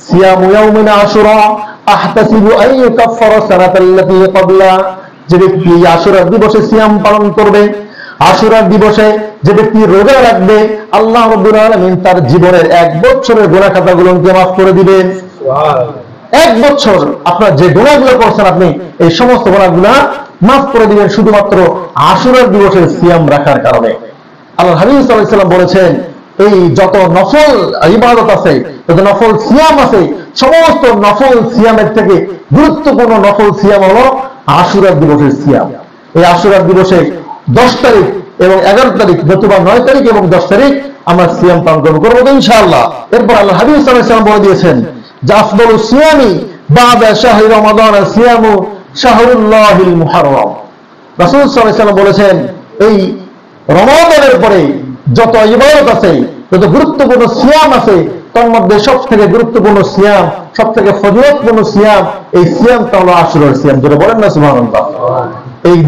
সিয়ামু ইয়াউমিন আশুরা আহতাসিবু আন ইউকাফফারা সানাতাল্লাতী ক্বাবলা, যে ব্যক্তি আশুরার দিবসে সিয়াম পালন করবে, আশুরার দিবসে যে ব্যক্তি রোজা রাখবে, আল্লাহ রাব্বুল আলামিন তার জীবনের 1 বছরের গুনাহ খাতাগুলোকে মাফ করে দিবেন। সুবহানাল্লাহ। 1 বছর আপনার যে গুনাহগুলো করছেন আপনি এই সমস্ত গুনাহগুলো মাফ করে দিবেন শুধুমাত্র আশুরার দিবসের সিয়াম রাখার কারণে। আল্লাহর হাবিব সাল্লাল্লাহু আলাইহি ওয়াসাল্লাম বলেছেন, এই যত নফল ইবাদত আছে, যত নফল সিয়াম আছে, সমস্ত নফল সিয়ামের থেকে গুরুত্বপূর্ণ নফল সিয়াম হলো আশুরার দিবসের সিয়াম। এই আশুরার দিবসে 10 তারিখ এবং 11 তারিখ, নতুবা 9 তারিখ এবং 10 তারিখ আমরা সিয়াম পালন করবো ইনশাআল্লাহ। এরপর আল্লাহ হাবিব সাল্লাল্লাহু আলাইহি ওয়াসাল্লাম বলে দিয়েছেন যে আফদালুস সিয়ামি বাদা শাহরি রমাদান সিয়ামু শাহরুল্লাহিল মুহাররম। রাসূল সাল্লাল্লাহু আলাইহি ওয়াসাল্লাম বলেছেন, এই রমাদানের পরে যত ইবাদত আছে, যত গুরুত্বপূর্ণ সিয়াম আছে, তার মধ্যে সবথেকে গুরুত্বপূর্ণ সিয়াম, সবথেকে ফজিলতপূর্ণ সিয়াম, এই সিয়ামটা হলো আশুরার সিয়াম। যেটা বলেন না সুবহানাল্লাহ। এই